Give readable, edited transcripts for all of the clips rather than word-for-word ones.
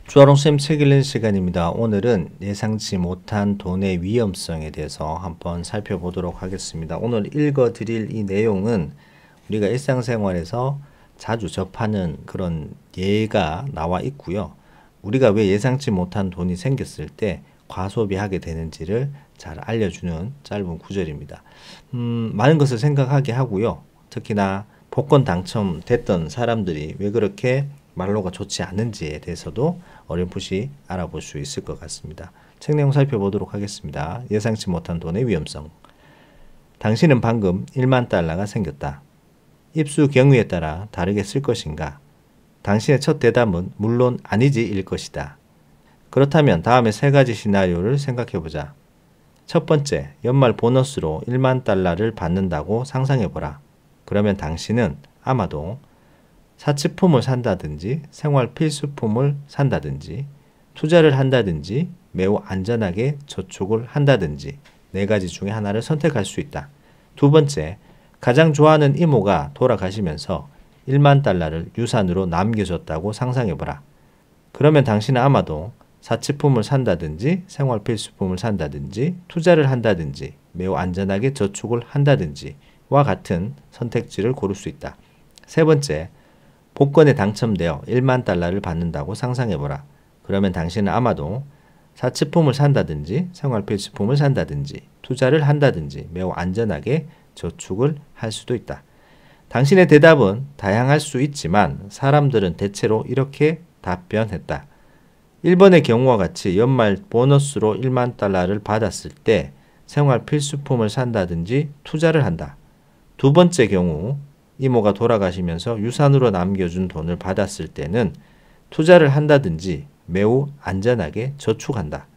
주아롱쌤 책 읽는 시간입니다. 오늘은 예상치 못한 돈의 위험성에 대해서 한번 살펴보도록 하겠습니다. 오늘 읽어드릴 이 내용은 우리가 일상생활에서 자주 접하는 그런 예가 나와 있고요. 우리가 왜 예상치 못한 돈이 생겼을 때 과소비하게 되는지를 잘 알려주는 짧은 구절입니다. 많은 것을 생각하게 하고요. 특히나 복권 당첨됐던 사람들이 왜 그렇게 말로가 좋지 않은지에 대해서도 어렴풋이 알아볼 수 있을 것 같습니다. 책 내용 살펴보도록 하겠습니다. 예상치 못한 돈의 위험성. 당신은 방금 1만 달러가 생겼다. 입수 경위에 따라 다르게 쓸 것인가? 당신의 첫 대답은 물론 아니지일 것이다. 그렇다면 다음에 세 가지 시나리오를 생각해보자. 첫 번째, 연말 보너스로 1만 달러를 받는다고 상상해보라. 그러면 당신은 아마도 사치품을 산다든지 생활 필수품을 산다든지 투자를 한다든지 매우 안전하게 저축을 한다든지 네 가지 중에 하나를 선택할 수 있다. 두 번째, 가장 좋아하는 이모가 돌아가시면서 1만 달러를 유산으로 남겨줬다고 상상해보라. 그러면 당신은 아마도 사치품을 산다든지 생활 필수품을 산다든지 투자를 한다든지 매우 안전하게 저축을 한다든지와 같은 선택지를 고를 수 있다. 세 번째, 복권에 당첨되어 1만 달러를 받는다고 상상해보라. 그러면 당신은 아마도 사치품을 산다든지 생활 필수품을 산다든지 투자를 한다든지 매우 안전하게 저축을 할 수도 있다. 당신의 대답은 다양할 수 있지만 사람들은 대체로 이렇게 답변했다. 1번의 경우와 같이 연말 보너스로 1만 달러를 받았을 때 생활 필수품을 산다든지 투자를 한다. 두 번째 경우 이모가 돌아가시면서 유산으로 남겨준 돈을 받았을 때는 투자를 한다든지 매우 안전하게 저축한다.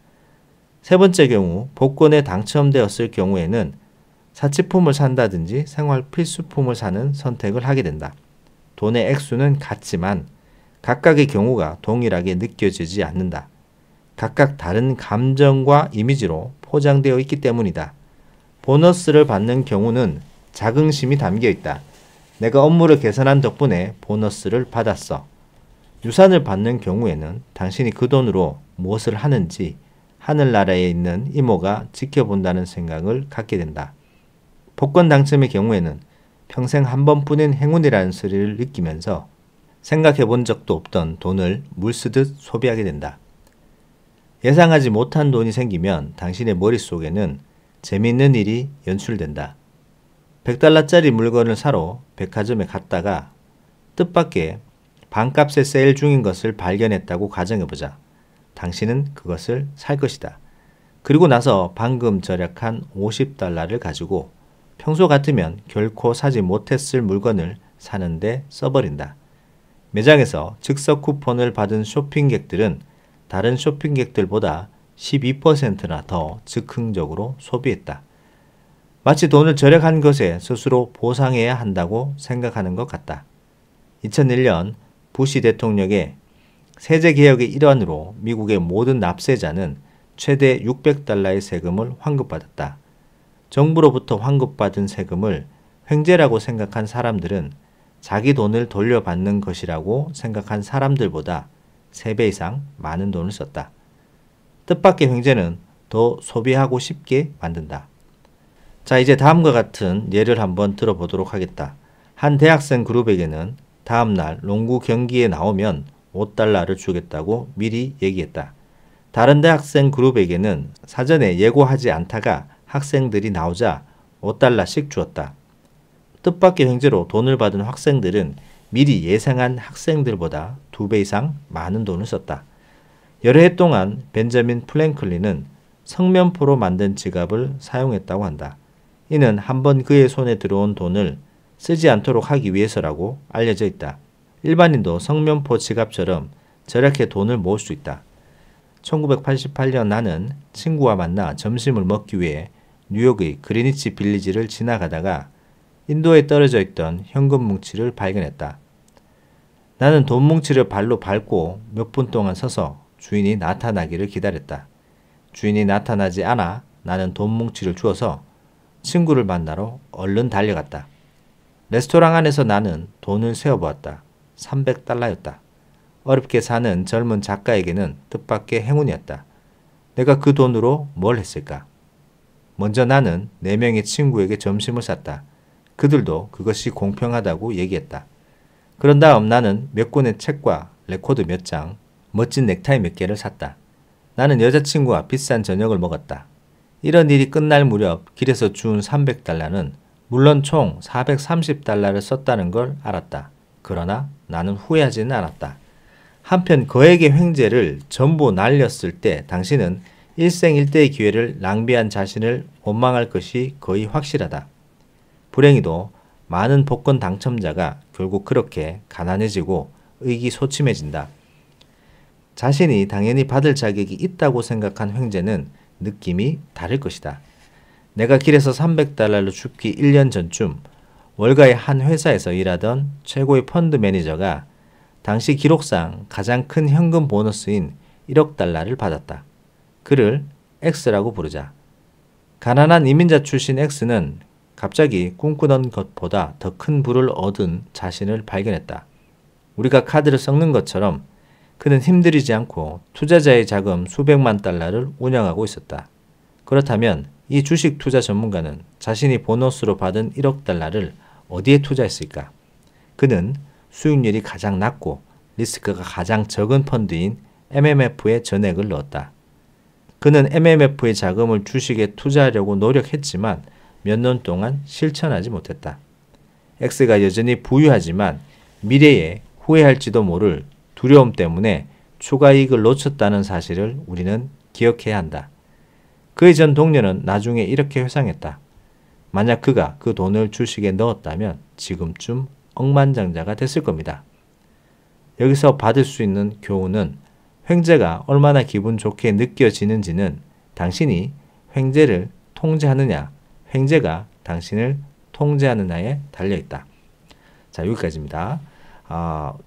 세 번째 경우 복권에 당첨되었을 경우에는 사치품을 산다든지 생활 필수품을 사는 선택을 하게 된다. 돈의 액수는 같지만 각각의 경우가 동일하게 느껴지지 않는다. 각각 다른 감정과 이미지로 포장되어 있기 때문이다. 보너스를 받는 경우는 자긍심이 담겨 있다. 내가 업무를 개선한 덕분에 보너스를 받았어. 유산을 받는 경우에는 당신이 그 돈으로 무엇을 하는지 하늘나라에 있는 이모가 지켜본다는 생각을 갖게 된다. 복권 당첨의 경우에는 평생 한 번뿐인 행운이라는 소리를 느끼면서 생각해 본 적도 없던 돈을 물쓰듯 소비하게 된다. 예상하지 못한 돈이 생기면 당신의 머릿속에는 재미있는 일이 연출된다. 100달러짜리 물건을 사러 백화점에 갔다가 뜻밖의 반값에 세일 중인 것을 발견했다고 가정해보자. 당신은 그것을 살 것이다. 그리고 나서 방금 절약한 50달러를 가지고 평소 같으면 결코 사지 못했을 물건을 사는데 써버린다. 매장에서 즉석 쿠폰을 받은 쇼핑객들은 다른 쇼핑객들보다 12%나 더 즉흥적으로 소비했다. 마치 돈을 절약한 것에 스스로 보상해야 한다고 생각하는 것 같다. 2001년 부시 대통령의 세제개혁의 일환으로 미국의 모든 납세자는 최대 600달러의 세금을 환급받았다. 정부로부터 환급받은 세금을 횡재라고 생각한 사람들은 자기 돈을 돌려받는 것이라고 생각한 사람들보다 3배 이상 많은 돈을 썼다. 뜻밖의 횡재는 더 소비하고 싶게 만든다. 자, 이제 다음과 같은 예를 한번 들어보도록 하겠다. 한 대학생 그룹에게는 다음날 농구 경기에 나오면 5달러를 주겠다고 미리 얘기했다. 다른 대학생 그룹에게는 사전에 예고하지 않다가 학생들이 나오자 5달러씩 주었다. 뜻밖의 횡재로 돈을 받은 학생들은 미리 예상한 학생들보다 2배 이상 많은 돈을 썼다. 여러 해 동안 벤저민 프랭클린은 성면포로 만든 지갑을 사용했다고 한다. 이는 한번 그의 손에 들어온 돈을 쓰지 않도록 하기 위해서라고 알려져 있다. 일반인도 성면포 지갑처럼 절약해 돈을 모을 수 있다. 1988년 나는 친구와 만나 점심을 먹기 위해 뉴욕의 그리니치 빌리지를 지나가다가 인도에 떨어져 있던 현금 뭉치를 발견했다. 나는 돈 뭉치를 발로 밟고 몇 분 동안 서서 주인이 나타나기를 기다렸다. 주인이 나타나지 않아 나는 돈 뭉치를 주어서 친구를 만나러 얼른 달려갔다. 레스토랑 안에서 나는 돈을 세어보았다. 300달러였다. 어렵게 사는 젊은 작가에게는 뜻밖의 행운이었다. 내가 그 돈으로 뭘 했을까? 먼저 나는 4명의 친구에게 점심을 샀다. 그들도 그것이 공평하다고 얘기했다. 그런 다음 나는 몇 권의 책과 레코드 몇 장, 멋진 넥타이 몇 개를 샀다. 나는 여자친구와 비싼 저녁을 먹었다. 이런 일이 끝날 무렵 길에서 준 300달러는 물론 총 430달러를 썼다는 걸 알았다. 그러나 나는 후회하지는 않았다. 한편 거액의 횡재를 전부 날렸을 때 당신은 일생일대의 기회를 낭비한 자신을 원망할 것이 거의 확실하다. 불행히도 많은 복권 당첨자가 결국 그렇게 가난해지고 의기소침해진다. 자신이 당연히 받을 자격이 있다고 생각한 횡재는 느낌이 다를 것이다. 내가 길에서 300달러를 줍기 1년 전쯤 월가의 한 회사에서 일하던 최고의 펀드 매니저가 당시 기록상 가장 큰 현금 보너스인 1억 달러를 받았다. 그를 X라고 부르자. 가난한 이민자 출신 X는 갑자기 꿈꾸던 것보다 더 큰 부를 얻은 자신을 발견했다. 우리가 카드를 섞는 것처럼 그는 힘들이지 않고 투자자의 자금 수백만 달러를 운영하고 있었다. 그렇다면 이 주식 투자 전문가는 자신이 보너스로 받은 1억 달러를 어디에 투자했을까? 그는 수익률이 가장 낮고 리스크가 가장 적은 펀드인 MMF에 전액을 넣었다. 그는 MMF의 자금을 주식에 투자하려고 노력했지만 몇 년 동안 실천하지 못했다. X가 여전히 부유하지만 미래에 후회할지도 모를 두려움 때문에 추가 이익을 놓쳤다는 사실을 우리는 기억해야 한다. 그의 전 동료는 나중에 이렇게 회상했다. 만약 그가 그 돈을 주식에 넣었다면 지금쯤 억만장자가 됐을 겁니다. 여기서 받을 수 있는 교훈은 횡재가 얼마나 기분 좋게 느껴지는지는 당신이 횡재를 통제하느냐, 횡재가 당신을 통제하느냐에 달려있다. 자, 여기까지입니다.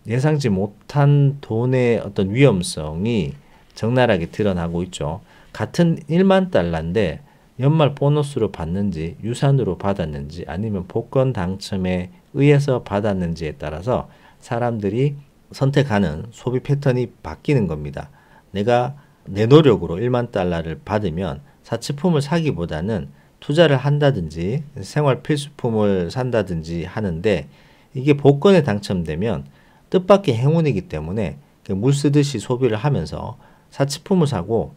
예상치 못한 돈의 어떤 위험성이 적나라하게 드러나고 있죠. 같은 1만 달러인데 연말 보너스로 받는지 유산으로 받았는지 아니면 복권 당첨에 의해서 받았는지에 따라서 사람들이 선택하는 소비 패턴이 바뀌는 겁니다. 내가 내 노력으로 1만 달러를 받으면 사치품을 사기보다는 투자를 한다든지 생활 필수품을 산다든지 하는데 이게 복권에 당첨되면 뜻밖의 행운이기 때문에 물 쓰듯이 소비를 하면서 사치품을 사고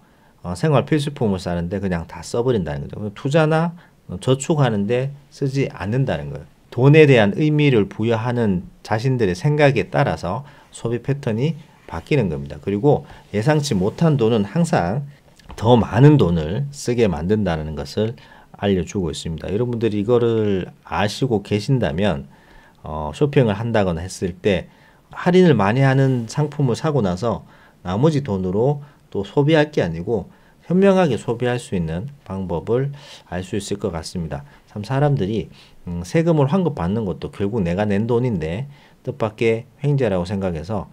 생활 필수품을 사는데 그냥 다 써버린다는 거죠. 투자나 저축하는데 쓰지 않는다는 거예요. 돈에 대한 의미를 부여하는 자신들의 생각에 따라서 소비 패턴이 바뀌는 겁니다. 그리고 예상치 못한 돈은 항상 더 많은 돈을 쓰게 만든다는 것을 알려주고 있습니다. 여러분들이 이거를 아시고 계신다면 쇼핑을 한다거나 했을 때 할인을 많이 하는 상품을 사고 나서 나머지 돈으로 또 소비할 게 아니고 현명하게 소비할 수 있는 방법을 알 수 있을 것 같습니다. 참 사람들이 세금을 환급받는 것도 결국 내가 낸 돈인데 뜻밖의 횡재라고 생각해서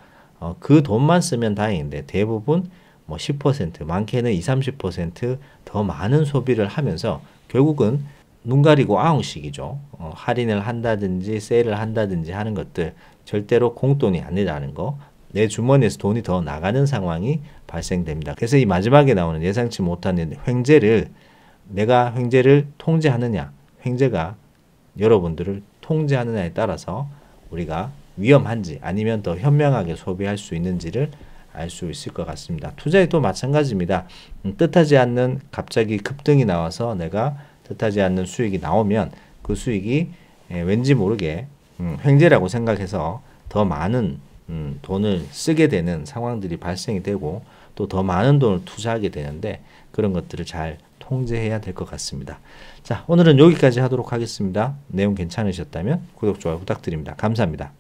그 돈만 쓰면 다행인데 대부분 뭐 10% 많게는 20-30% 더 많은 소비를 하면서 결국은 눈 가리고 아웅식이죠. 할인을 한다든지 세일을 한다든지 하는 것들 절대로 공돈이 아니라는 거, 내 주머니에서 돈이 더 나가는 상황이 발생됩니다. 그래서 이 마지막에 나오는 예상치 못한 횡재를 내가 횡재를 통제하느냐, 횡재가 여러분들을 통제하느냐에 따라서 우리가 위험한지 아니면 더 현명하게 소비할 수 있는지를 알 수 있을 것 같습니다. 투자에도 마찬가지입니다. 뜻하지 않는 갑자기 급등이 나와서 내가 뜻하지 않는 수익이 나오면 그 수익이 왠지 모르게 횡재라고 생각해서 더 많은 돈을 쓰게 되는 상황들이 발생이 되고 또 더 많은 돈을 투자하게 되는데 그런 것들을 잘 통제해야 될 것 같습니다. 자, 오늘은 여기까지 하도록 하겠습니다. 내용 괜찮으셨다면 구독, 좋아요 부탁드립니다. 감사합니다.